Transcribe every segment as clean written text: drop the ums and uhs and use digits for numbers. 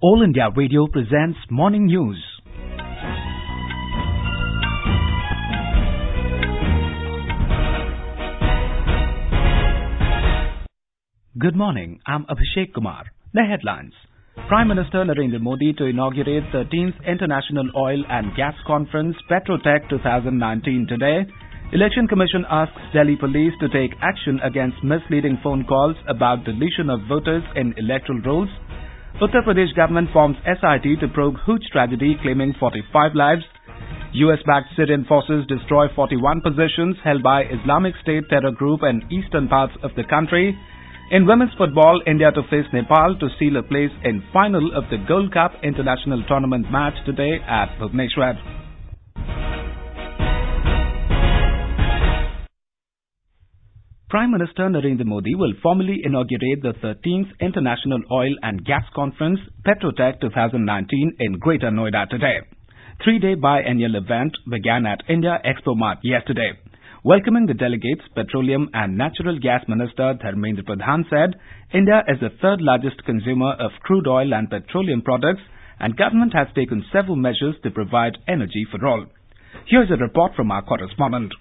All India Radio presents Morning News. Good morning, I'm Abhishek Kumar. The headlines. Prime Minister Narendra Modi to inaugurate 13th International Oil and Gas Conference PETROTECH-2019 today. Election Commission asks Delhi Police to take action against misleading phone calls about deletion of voters in electoral rolls. Uttar Pradesh government forms SIT to probe hooch tragedy claiming 45 lives. US-backed Syrian forces destroy 41 positions held by Islamic State terror group in eastern parts of the country. In women's football, India to face Nepal to seal a place in final of the Gold Cup International Tournament match today at Bhubaneswar. Prime Minister Narendra Modi will formally inaugurate the 13th International Oil and Gas Conference PETROTECH-2019 in Greater Noida today. Three-day biennial event began at India Expo Mart yesterday. Welcoming the delegates, Petroleum and Natural Gas Minister Dharmendra Pradhan said India is the third largest consumer of crude oil and petroleum products and government has taken several measures to provide energy for all. Here's a report from our correspondent.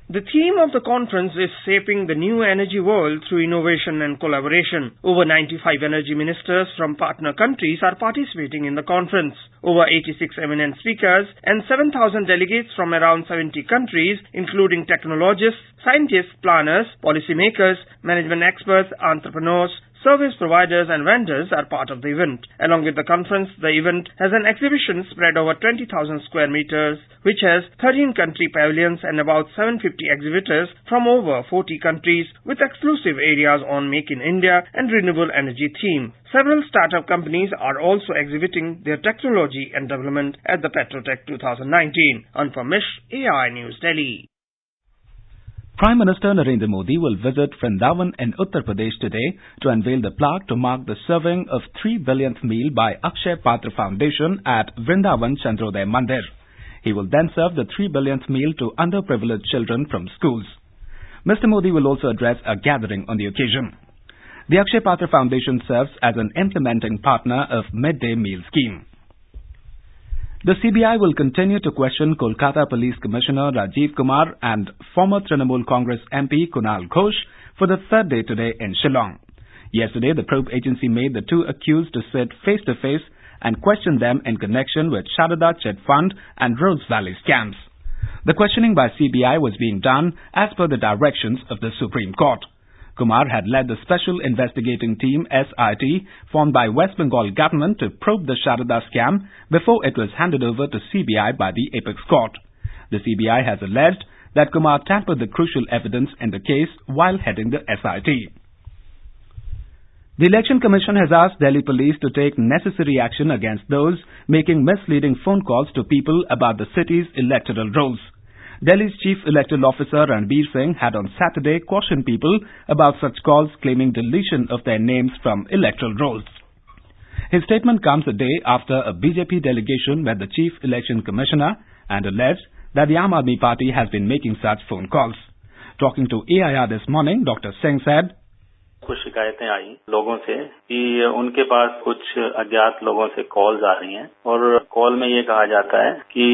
The theme of the conference is shaping the new energy world through innovation and collaboration. Over 95 energy ministers from partner countries are participating in the conference. Over 86 eminent speakers and 7,000 delegates from around 70 countries, including technologists, scientists, planners, policymakers, management experts, entrepreneurs, service providers and vendors are part of the event. Along with the conference, the event has an exhibition spread over 20,000 square meters, which has 13 country pavilions and about 750 exhibitors from over 40 countries with exclusive areas on Make in India and renewable energy theme. Several startup companies are also exhibiting their technology and development at the PETROTECH 2019. Anupam Mishra, AI News, Delhi. Prime Minister Narendra Modi will visit Vrindavan in Uttar Pradesh today to unveil the plaque to mark the serving of 3 billionth meal by Akshay Patra Foundation at Vrindavan Chandrodaya Mandir. He will then serve the 3 billionth meal to underprivileged children from schools. Mr. Modi will also address a gathering on the occasion. The Akshay Patra Foundation serves as an implementing partner of Midday Meal Scheme. The CBI will continue to question Kolkata Police Commissioner Rajiv Kumar and former Trinamool Congress MP Kunal Ghosh for the third day today in Shillong. Yesterday, the probe agency made the two accused to sit face-to-face and question them in connection with Sharada Chit Fund and Rhodes Valley scams. The questioning by CBI was being done as per the directions of the Supreme Court. Kumar had led the Special Investigating Team SIT formed by West Bengal government to probe the Sharada scam before it was handed over to CBI by the Apex Court. The CBI has alleged that Kumar tampered the crucial evidence in the case while heading the SIT. The Election Commission has asked Delhi Police to take necessary action against those making misleading phone calls to people about the city's electoral rolls. Delhi's Chief Electoral Officer Ranbir Singh had on Saturday cautioned people about such calls claiming deletion of their names from electoral rolls. His statement comes a day after a BJP delegation met the Chief Election Commissioner and alleged that the Aam Aadmi Party has been making such phone calls. Talking to AIR this morning, Dr. Singh said, कुछ शिकायतें आई लोगों से कि उनके पास कुछ अज्ञात लोगों से कॉल्स आ रही हैं और कॉल में ये कहा जाता है कि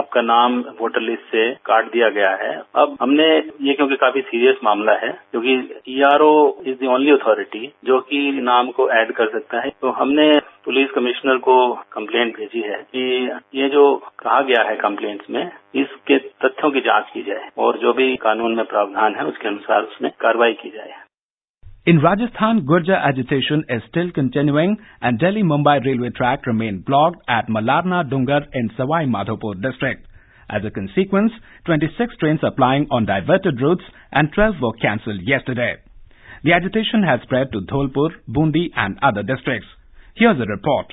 आपका नाम वोटर लिस्ट से काट दिया गया है। अब हमने ये क्योंकि काफी सीरियस मामला है क्योंकि ERO is the only authority जो कि नाम को ऐड कर सकता है, तो हमने पुलिस कमिश्नर को कंप्लेंट भेजी है कि ये जो कहा गया है कंप्लेंट्स में इसके तथ्यों की जांच की जाए और जो भी कानून में प्रावधान है उसके अनुसार उसमें कार्रवाई की जाए। In Rajasthan, Gurjar agitation is still continuing and Delhi-Mumbai railway track remained blocked at Malarna Dungar in Sawai Madhopur district. As a consequence, 26 trains are plying on diverted routes and 12 were cancelled yesterday. The agitation has spread to Dholpur, Bundi and other districts. Here's a report.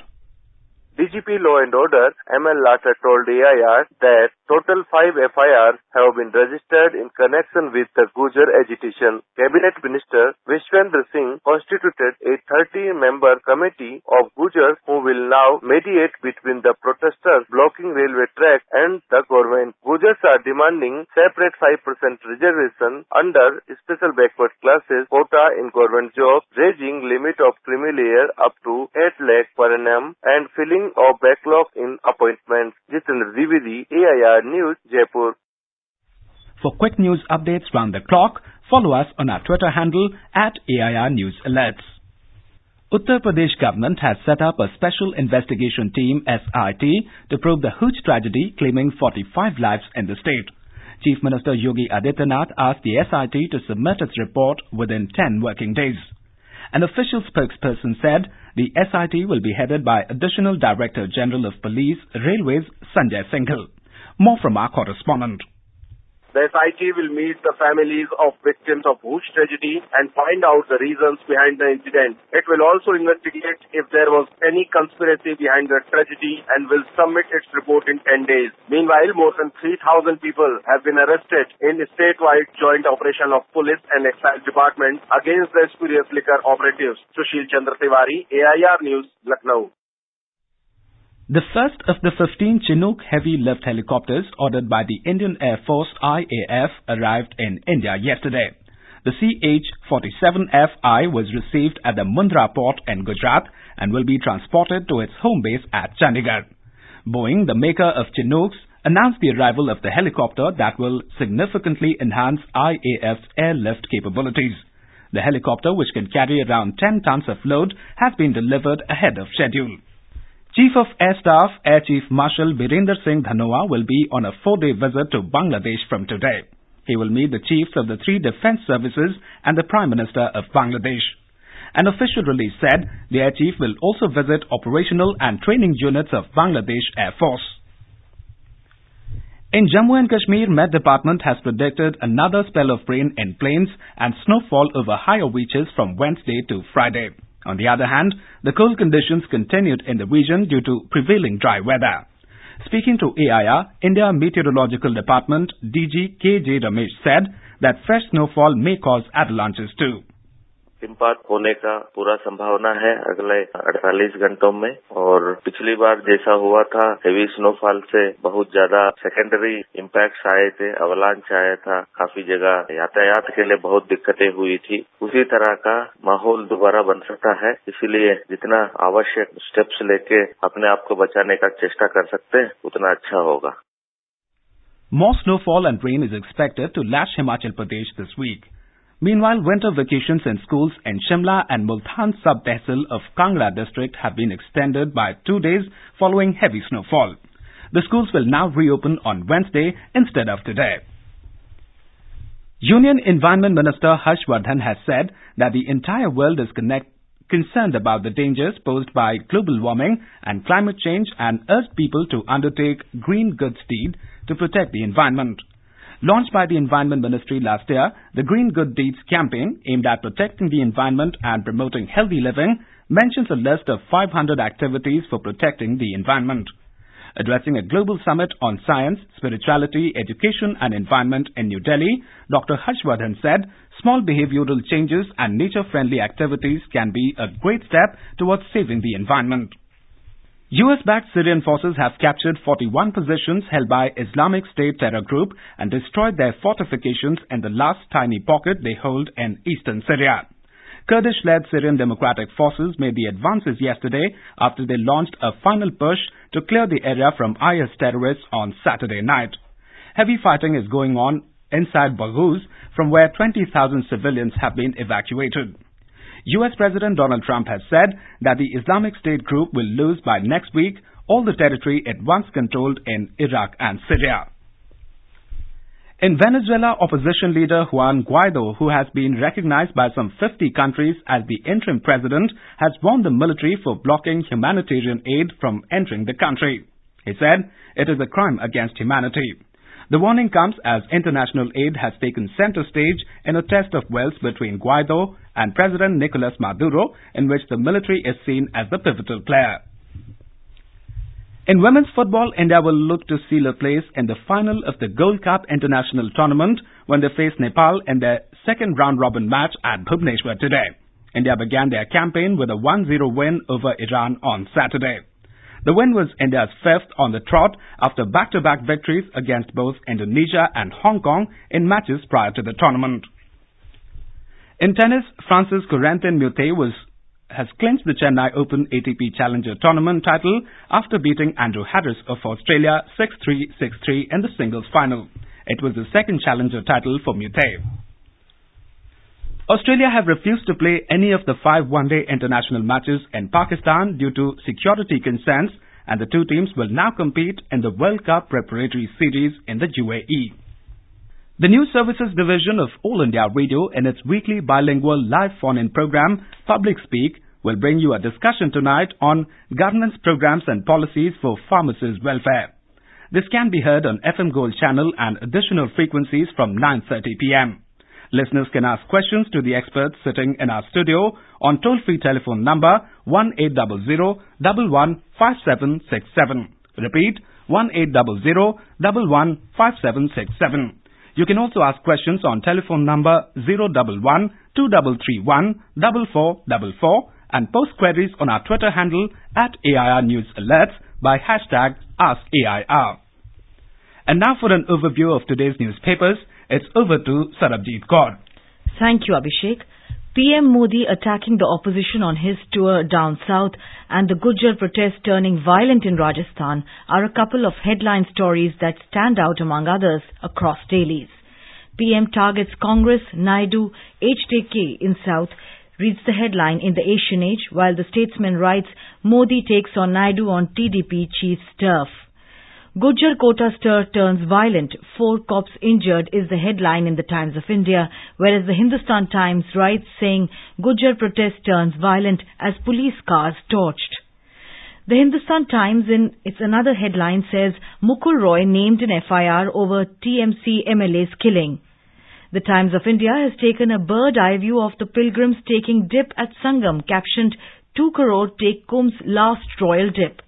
DGP Law and Order, ML Lata told AIR that Total 5 FIRs have been registered in connection with the Gujar agitation. Cabinet Minister Vishwendra Singh constituted a 30-member committee of Gujars who will now mediate between the protesters blocking railway track and the government. Gujars are demanding separate 5% reservation under special backward classes quota in government jobs, raising limit of creamy layer up to 8 lakh per annum and filling of backlog in appointments. Jitendra Dwivedi, AIR News, Jaipur. For quick news updates round the clock, follow us on our Twitter handle @AIR News Alerts. Uttar Pradesh government has set up a special investigation team SIT to probe the hooch tragedy claiming 45 lives in the state. Chief Minister Yogi Adityanath asked the SIT to submit its report within 10 working days. An official spokesperson said the SIT will be headed by Additional Director General of Police, Railways, Sanjay Singhal. More from our correspondent. The SIT will meet the families of victims of hooch tragedy and find out the reasons behind the incident. It will also investigate if there was any conspiracy behind the tragedy and will submit its report in 10 days. Meanwhile, more than 3,000 people have been arrested in a statewide joint operation of police and excise department against the spurious liquor operatives. Sushil Chandra Tiwari, AIR News, Lucknow. The first of the 15 Chinook heavy lift helicopters ordered by the Indian Air Force IAF arrived in India yesterday. The CH-47FI was received at the Mundra port in Gujarat and will be transported to its home base at Chandigarh. Boeing, the maker of Chinooks, announced the arrival of the helicopter that will significantly enhance IAF's airlift capabilities. The helicopter, which can carry around 10 tons of load, has been delivered ahead of schedule. Chief of Air Staff, Air Chief Marshal Birender Singh Dhanoa will be on a 4-day visit to Bangladesh from today. He will meet the chiefs of the 3 defence services and the Prime Minister of Bangladesh. An official release said the Air Chief will also visit operational and training units of Bangladesh Air Force. In Jammu and Kashmir, Met Department has predicted another spell of rain in plains and snowfall over higher reaches from Wednesday to Friday. On the other hand, the cold conditions continued in the region due to prevailing dry weather. Speaking to AIR, India Meteorological Department DG KJ Ramesh said that fresh snowfall may cause avalanches too. हिमपात होने का पूरा संभावना है अगले 48 घंटों में और पिछली बार जैसा हुआ था हेवी स्नोफॉल से बहुत ज्यादा सेकेंडरी इम्पैक्ट्स आए थे, अवलांच आया था, काफी जगह यातायात के लिए बहुत दिक्कतें हुई थी। उसी तरह का माहौल दोबारा बन सकता है, इसीलिए जितना आवश्यक स्टेप्स लेके अपने आप को बचाने का चेष्टा कर सकते हैं उतना अच्छा होगा। More snowfall and rain is expected to lash Himachal Pradesh this week. Meanwhile, winter vacations in schools in Shimla and Multan sub-tehsil of Kangra district have been extended by 2 days following heavy snowfall. The schools will now reopen on Wednesday instead of today. Union Environment Minister Harsh Vardhan has said that the entire world is concerned about the dangers posed by global warming and climate change and urged people to undertake green goods deed to protect the environment. Launched by the Environment Ministry last year, the Green Good Deeds campaign, aimed at protecting the environment and promoting healthy living, mentions a list of 500 activities for protecting the environment. Addressing a global summit on science, spirituality, education and environment in New Delhi, Dr. Harsh Vardhan said, small behavioral changes and nature-friendly activities can be a great step towards saving the environment. US-backed Syrian forces have captured 41 positions held by Islamic State terror group and destroyed their fortifications in the last tiny pocket they hold in eastern Syria. Kurdish-led Syrian Democratic Forces made the advances yesterday after they launched a final push to clear the area from IS terrorists on Saturday night. Heavy fighting is going on inside Baghuz, from where 20,000 civilians have been evacuated. US President Donald Trump has said that the Islamic State group will lose by next week all the territory it once controlled in Iraq and Syria. In Venezuela, opposition leader Juan Guaido, who has been recognized by some 50 countries as the interim president, has warned the military for blocking humanitarian aid from entering the country. He said it is a crime against humanity. The warning comes as international aid has taken center stage in a test of wills between Guaido and President Nicolas Maduro, in which the military is seen as the pivotal player. In women's football, India will look to seal a place in the final of the Gold Cup International Tournament when they face Nepal in their second round-robin match at Bhubaneswar today. India began their campaign with a 1-0 win over Iran on Saturday. The win was India's fifth on the trot after back-to-back victories against both Indonesia and Hong Kong in matches prior to the tournament. In tennis, France's Corentin Moutet has clinched the Chennai Open ATP Challenger Tournament title after beating Andrew Harris of Australia 6-3, 6-3 in the singles final. It was the second Challenger title for Moutet. Australia have refused to play any of the 5 one-day international matches in Pakistan due to security concerns, and the two teams will now compete in the World Cup Preparatory Series in the UAE. The News Services Division of All India Radio, in its weekly bilingual live phone-in program, Public Speak, will bring you a discussion tonight on governance programs and policies for farmers' welfare. This can be heard on FM Gold channel and additional frequencies from 9:30 p.m. Listeners can ask questions to the experts sitting in our studio on toll-free telephone number 1-800-115767. Repeat, 1-800-115767. You can also ask questions on telephone number 011-2331-4444 and post queries on our Twitter handle @AIR News Alerts by hashtag AskAIR. And now for an overview of today's newspapers, it's over to Sarabjit Kaur. Thank you, Abhishek. PM Modi attacking the opposition on his tour down south and the Gujjar protests turning violent in Rajasthan are a couple of headline stories that stand out among others across dailies. PM targets Congress, Naidu, HDK in south reads the headline in the Asian Age, while the Statesman writes Modi takes on Naidu on TDP chief's turf. Gujjar quota stir turns violent. 4 cops injured is the headline in the Times of India, whereas the Hindustan Times writes saying Gujjar protest turns violent as police cars torched. The Hindustan Times in its another headline says Mukul Roy named in FIR over TMC MLA's killing. The Times of India has taken a bird-eye view of the pilgrims taking dip at Sangam, captioned 2 crore take Kumbh's last royal dip.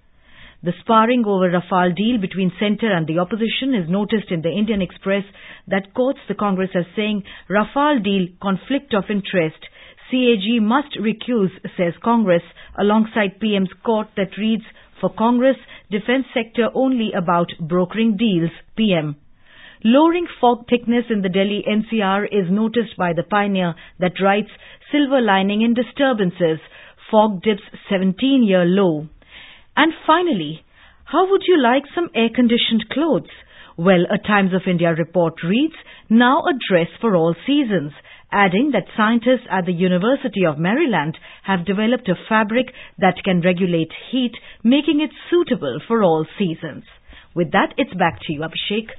The sparring over Rafale deal between centre and the opposition is noticed in the Indian Express that quotes the Congress as saying, Rafale deal, conflict of interest. CAG must recuse, says Congress, alongside PM's quote that reads, for Congress, defence sector only about brokering deals, PM. Lowering fog thickness in the Delhi NCR is noticed by the Pioneer that writes, silver lining in disturbances, fog dips 17-year low. And finally, how would you like some air-conditioned clothes? Well, a Times of India report reads, now a dress for all seasons, adding that scientists at the University of Maryland have developed a fabric that can regulate heat, making it suitable for all seasons. With that, it's back to you, Abhishek.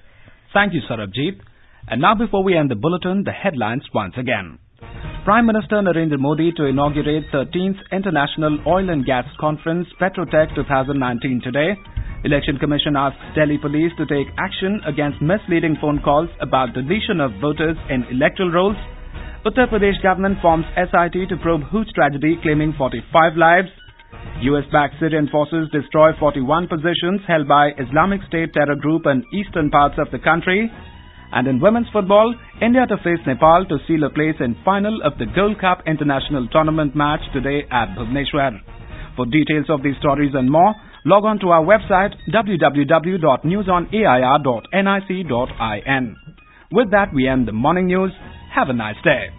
Thank you, Sarabjit. And now before we end the bulletin, the headlines once again. Prime Minister Narendra Modi to inaugurate 13th International Oil and Gas Conference PETROTECH-2019 today. Election Commission asks Delhi Police to take action against misleading phone calls about deletion of voters in electoral rolls. Uttar Pradesh government forms SIT to probe hooch tragedy claiming 45 lives. US-backed Syrian forces destroy 41 positions held by Islamic State terror group in eastern parts of the country. And in women's football, India to face Nepal to seal a place in final of the Gold Cup International Tournament match today at Bhubaneswar. For details of these stories and more, log on to our website www.newsonair.nic.in. With that, we end the morning news. Have a nice day.